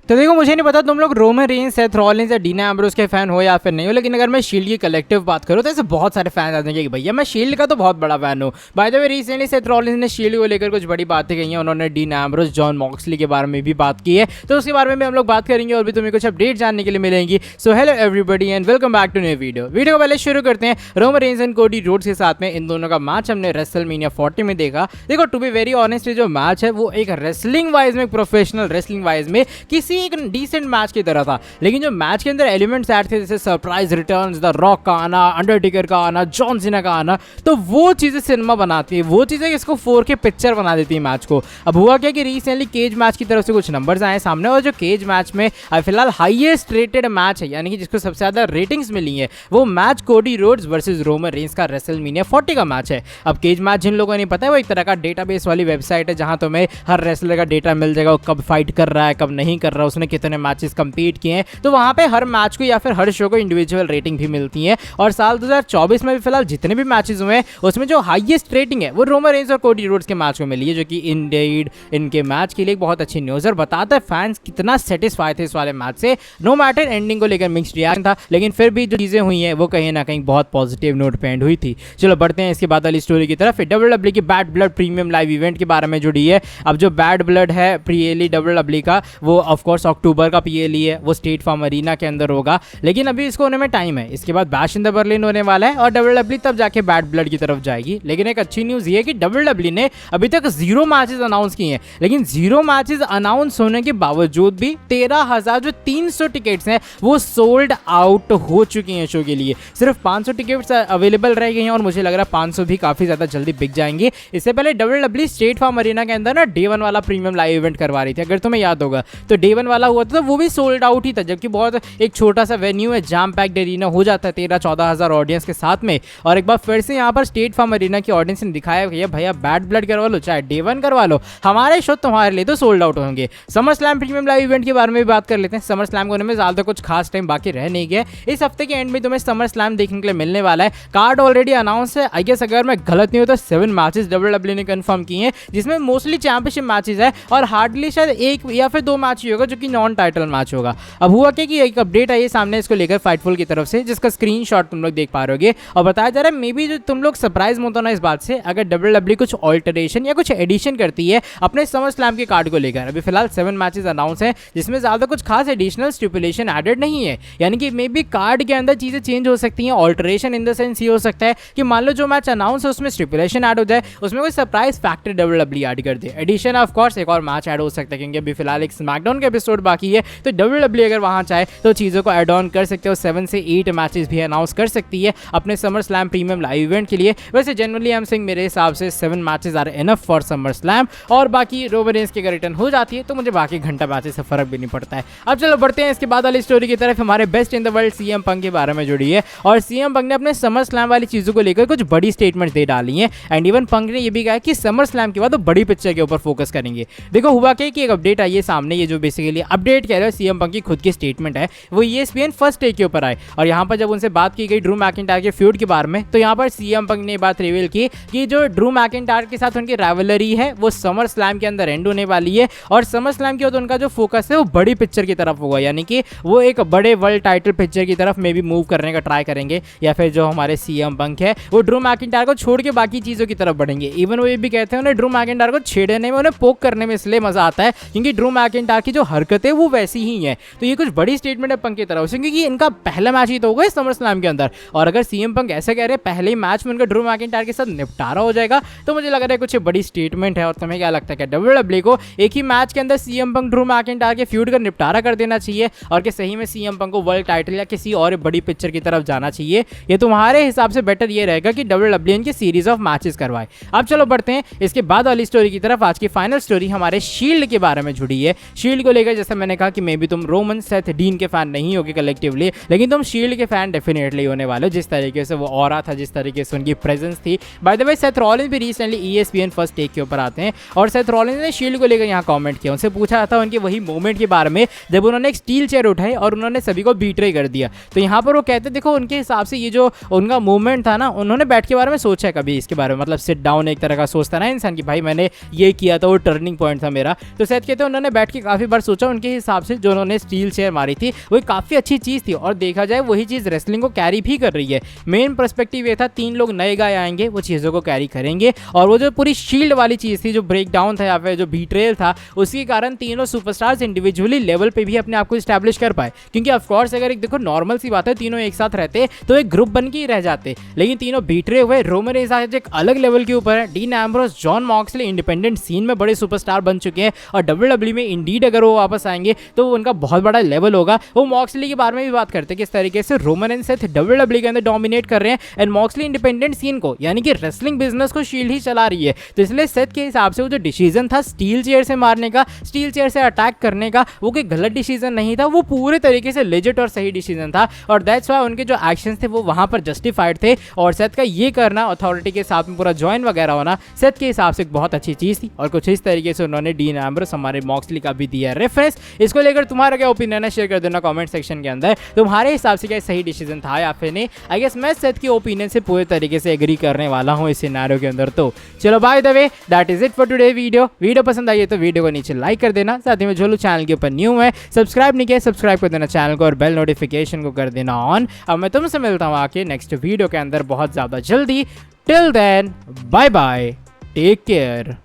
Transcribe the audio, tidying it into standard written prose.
तो देखो, मुझे नहीं पता तुम लोग रोमन रेंस, सेथ रॉलिंस या डीन एम्ब्रोस के फैन हो या फिर नहीं हो, लेकिन अगर मैं शील्ड की कलेक्टिव बात करूँ तो ऐसे बहुत सारे फैन आते हैं कि भैया मैं शील्ड का तो बहुत बड़ा फैन हूँ। By the way, recently Seth Rollins ने शील्ड को लेकर कुछ बड़ी बातें कही हैं। उन्होंने डीन एम्ब्रोस, जॉन मॉक्सली के बारे में भी बात की है, तो उसके बारे में हम लोग बात करेंगे और भी तुम्हें कुछ अपडेट जानने के लिए मिलेंगी। So hello everybody and welcome back to new video. Video को पहले शुरू करते हैं Roman Reigns and Cody Rhodes के साथ में। इन दोनों का मैच हमने रेसलमेनिया 40 में देखा। देखो, टू बी वेरी ऑनेस्ट, जो मैच है वो एक रेसलिंग वाइज में, प्रोफेशनल रेसलिंग वाइज में किसी एक डिसेंट मैच की तरह था, लेकिन जो मैच के अंदर एलिमेंट्स ऐड थे जैसे सरप्राइज रिटर्न्स, द रॉक का आना, अंडरटेकर का आना, जॉन सीना का आना, तो वो चीजें सिनेमा बनाती है, वो चीजें इसको 4K पिक्चर बना देती है मैच को। अब हुआ क्या कि रिसेंटली केज मैच की तरफ से कुछ नंबर्स आए सामने, और जो केज मैच में फिलहाल हाईएस्ट रेटेड मैच है, यानी कि जिसको सबसे ज्यादा रेटिंग्स मिली है, वो match Cody Rhodes versus Roman Reigns का रेसलमेनिया 40 का मैच है। अब केज मैच जिन लोगों को नहीं पता है, वो एक तरह का डेटाबेस वाली वेबसाइट है जहां तुम्हें हर रेसलर का डेटा मिल जाएगा, वो कब फाइट कर रहा है, कब नहीं कर रहा, उसने कितने मैचेस कंप्लीट किए हैं। तो वहां पे हर मैच को या फिर हर शो को इंडिविजुअल रेटिंग भी मिलती है। और साल 2024 में भी फिलहाल जितने भी मैचेस हुए हैं उसमें जो हाईएस्ट रेटिंग है वो रोमन रेंस और कोडी रोड्स के मैच को मिली है, जो कि इंडीड इनके मैच के लिए बहुत अच्छी न्यूज़ और बताता है फैंस कितना सेटिस्फाई थे इस वाले मैच से। नो मैटर एंडिंग को लेकर मिक्स्ड रिएक्शन था, लेकिन फिर भी जो चीजें हुई हैं वो कहीं ना कहीं बहुत पॉजिटिव नोट पे एंड हुई थी। चलो बढ़ते हैं इसके बाद वाली स्टोरी की तरफ। WWE की bad blood premium live event के बारे में जुड़ी है। अब जो बैड ब्लड है पीएलई WWE का, वो ऑफकोर्स अक्टूबर का पीएलई है, वो स्टेट फार्म अरीना के अंदर होगा, लेकिन अभी इसको होने में टाइम है। इसके बाद बैश इन द बर्लिन होने वाला है और WWE तब जाके बैड ब्लड की तरफ जाएगी। लेकिन एक अच्छी न्यूज़ ये है कि WWE ने अभी तक 0 मैचेस अनाउंस किए हैं, लेकिन 0 मैचेस अनाउंस होने के बावजूद भी 13,300 टिकट्स हैं वो सोल्ड आउट हो चुकी हैं शो के लिए। सिर्फ 500 टिकट्स अवेलेबल रह गई हैं और मुझे लग रहा है 500 भी काफ़ी ज़्यादा जल्दी बिक जाएंगी। इससे पहले WWE स्टेट फार्म अरीना के अंदर ना डे 1 वाला प्रीमियम लाइव इवेंट करवा रही थी, अगर तुम्हें याद होगा तो डे 1 वाला हुआ था तो वो भी सोल्ड आउट ही था, जबकि बहुत एक छोटा सा वेन्यू है, जाम पैक्ड एरिना हो जाता है 13-14 हज़ार ऑडियंस के साथ में। और एक बार फिर से यहाँ पर स्टेट फार्म अरीना की ऑडियंस ने दिखाया कि भैया बैड ब्लड करवा लो, चाहे डे 1 करवा लो, हमारे शो तुम्हारे लिए तो सोल्ड आउट होंगे। Summer slam premium live event के बारे में भी बात कर लेते हैं। समर स्लैम होने में ज़्यादा कुछ खास टाइम बाकी रह नहीं गया। इस हफ्ते के एंड में तुम्हें समर स्लैम देखने के लिए मिलने वाला है। कार्ड ऑलरेडी अनाउंस है। आई गेस अगर मैं गलत नहीं हूँ तो 7 मैचेस WWE ने कंफर्म किए हैं, जिसमें मोस्टली चैंपियनशिप मैचेस है और हार्डली शायद 1 या फिर 2 मैच ही होगा जो कि नॉन टाइटल मैच होगा। अब हुआ क्या कि एक अपडेट आई है सामने इसको लेकर फाइटफुल की तरफ से, जिसका स्क्रीनशॉट तुम लोग देख पा रहे होगे, और बताया जा रहा है मे बी जो तुम लोग सरप्राइज मत होना इस बात से अगर WWE कुछ ऑल्टरेशन या कुछ एडिशन करती है अपने समर स्लैम के कार्ड को लेकर। अभी फिलहाल 7 मैचेस अनाउंस हैं, जिसमें ज्यादा कुछ खास एडिशनल स्टिपुलेशन एडेड नहीं है, यानी कि मे बी कार्ड के अंदर चीजें चेंज हो सकती हैं। ऑल्टरेशन इन द सेंस ये हो सकता है कि मान लो जो मैच अनाउंस है उसमें स्टिपुलेशन ऐड हो जाए, उसमें कोई सरप्राइज फैक्टर WWE ऐड कर दे। एडिशन ऑफ कोर्स एक और मैच ऐड हो सकता है, क्योंकि अभी फिलहाल एक स्मैकडाउन का एपिसोड बाकी है, तो WWE अगर वहां चाहे तो चीजों को ऐड ऑन कर सकते हो। 7 से 8 मैचेस भी अनाउंस कर सकती है अपने summer slam premium live event के लिए। वैसे जनरली आई एम सेइंग मेरे हिसाब से 7 matches are enough for SummerSlam, और बाकी रोमन रेंस की अगर रिटर्न हो जाती है तो मुझे बाकी घंटा मैचेस से फर्क भी नहीं पड़ता है। अब चलो बढ़ते हैं इसके बाद वाली स्टोरी की तरफ। हमारे best in the world CM पंक के बारे में जुड़ी है, और CM पंक ने अपने समर स्लैम वाली चीजों को लेकर कुछ बड़ी स्टेटमेंट्स दे डाली हैं। एंड इवन पंक ने ये भी कहा कि समर स्लैम के बाद वो बड़ी पिक्चर के ऊपर फोकस करेंगे। देखो हुआ क्या कि एक अपडेट आई है सामने, ये जो बेसिकली अपडेट कह रहे हो CM पंक की खुद की स्टेटमेंट है, वो ESPN फर्स्ट टेक के ऊपर आए, और यहाँ पर जब उनसे बात की गई ड्रू मैकिंटायर के फ्यूड के बारे में, तो यहाँ पर CM पंक ने बात रिवील की कि जो ड्रू मैकिंटायर के साथ उनकी राइवलरी है वो समर स्लैम के अंदर एंड होने वाली है, और समर स्लैम के बाद उनका जो फोकस है वो बड़ी पिक्चर की तरफ होगा, यानी कि वो एक बड़े वर्ल्ड टाइटल पिक्चर की तरफ मे भी मूव करने का ट्राई करेंगे, या फिर जो हमारे CM पंक है वो ड्रू मैकिंटायर को छोड़ के बाकी चीज़ों की तरफ बढ़ेंगे। इवन वो ये भी कहते हैं उन्हें ड्रू मैकिंटायर को छेड़ने में, उन्हें पोक करने में इसलिए मजा आता है क्योंकि ड्रू मैकिंटायर की जो हरकतें वो वैसी ही हैं। तो ये कुछ बड़ी स्टेटमेंट है पंक की तरफ से, क्योंकि इनका पहला मैच ही तो होगा समर स्लैम के अंदर, और अगर CM पंक ऐसे कह रहे हैं पहले ही मैच में उनका ड्रू मैकिंटायर के साथ निपटारा हो जाएगा, तो मुझे लग रहा है कुछ बड़ी स्टेटमेंट है। और तुम्हें क्या लगता है कि WWE को एक ही मैच के अंदर CM पंक ड्रू मैकिंटायर के फ्यूड का निपटारा कर देना चाहिए, और कि सही में CM पंक को वर्ल्ड टाइटल या किसी और बड़ी पिक्चर की तरफ जाना चाहिए? ये तुम्हारे हिसाब से बेटर ये रहेगा कि WWE इनकी सीरीज ऑफ मैचेस करवाए। अब चलो बढ़ते हैं इसके बाद वाली स्टोरी की तरफ। आज की फाइनल स्टोरी हमारे शील्ड के बारे में जुड़ी है। शील्ड को लेकर जैसे मैंने कहा कि मे बी तुम रोमन, सेथ, डीन के फैन नहीं होगे कलेक्टिवली, लेकिन तुम शील्ड के फैन डेफिनेटली होने वाले हो। जिस तरीके से वो ऑरा था, जिस तरीके से उनकी प्रेजेंस थी। By the way Seth Rollins भी रिसेंटली ESPN फर्स्ट टेक के ऊपर आते हैं, और सेथ रॉलिंस ने शील्ड को लेकर यहाँ कमेंट किया। उनसे पूछा था उनके वही मोमेंट के बारे में जब उन्होंने एक स्टील चेयर उठाई और उन्होंने सभी को बीट्रे कर दिया। तो यहाँ पर वो कहते देखो उनके हिसाब से ये जो उनका मूवमेंट था ना, उन्होंने बैठ के बारे में सोचा है कभी इसके बारे में, मतलब सिट डाउन एक तरह का सोचता ना इंसान कि भाई मैंने ये किया था, वो टर्निंग पॉइंट था मेरा। तो सेथ कहते हैं उन्होंने बैठ के काफ़ी बार सोचा उनके हिसाब से जो उन्होंने स्टील चेयर मारी थी वो काफ़ी अच्छी चीज़ थी, और देखा जाए वही चीज़ रेसलिंग को कैरी भी कर रही है। मेन पर्सपेक्टिव ये था 3 लोग नए गाय आएंगे, वो चीज़ों को कैरी करेंगे, और वो जो पूरी शील्ड वाली चीज़ थी, जो ब्रेक डाउन था या फिर जो बीट्रेल था, उसके कारण तीनों सुपरस्टार्स इंडिविजुअली लेवल पे भी अपने आप को स्टैब्लिश कर पाए। क्योंकि ऑफकोर्स अगर एक देखो नॉर्मल सी बात है, तीनों एक साथ रहते तो एक ग्रुप बन के ही रह जाते, लेकिन तीनों बीटरे हुए। रोमन रेंस आज एक अलग लेवल के ऊपर है। Dean Ambrose, Jon Moxley independent scene में बड़े सुपरस्टार बन चुके हैं, और डब्ल्यूडब्ल्यूई में इंडीड अगर वो वापस आएंगे तो उनका बहुत बड़ा लेवल होगा। वो मॉक्सली के बारे में भी बात करते हैं, किस तरीके से रोमन रेंस डब्ल्यूडब्ल्यूई के अंदर डोमिनेट कर रहे हैं, एंड मॉक्सली इंडिपेंडेंट सीन को यानी कि रेसलिंग बिजनेस को शील्ड ही चला रही है। तो इसलिए सेथ के हिसाब से वो जो डिसीजन था स्टील चेयर से मारने का, स्टील चेयर से अटैक करने का, वो कोई गलत डिसीजन नहीं था, वो पूरे तरीके से लेजिट और सही डिसीजन था, और दैट्स व्हाई उनके जो एक्शंस थे वो वहां पर जस्टिफाइड थे। और सेथ का ये करना, अथॉरिटी के साथ में पूरा ज्वाइन वगैरह होना, सेथ के हिसाब से एक बहुत अच्छी चीज थी। और कुछ इस तरीके से उन्होंने डीन एम्ब्रोस हमारे मॉक्सली का भी दिया रेफरेंस। इसको लेकर तुम्हारा क्या ओपिनियन है शेयर कर देना कमेंट सेक्शन के अंदर। तुम्हारे हिसाब से क्या सही डिसीजन था या फिर नहीं? आई गेस मैं सेथ की ओपिनियन से पूरे तरीके से एग्री करने वाला हूँ इस सिनेरियो के अंदर। तो चलो by the way, that is it for today video पसंद आई है तो वीडियो को नीचे लाइक कर देना। साथ ही में जो लोग चैनल के ऊपर न्यू है, सब्सक्राइब नहीं किया, सब्सक्राइब कर देना चैनल को, और बेल नोटिफिकेशन को कर देना ऑन। अब मैं तुमसे मिलता हूँ आके नेक्स्ट वीडियो के अंदर बहुत ज़्यादा जल्दी। Till then bye bye, take care.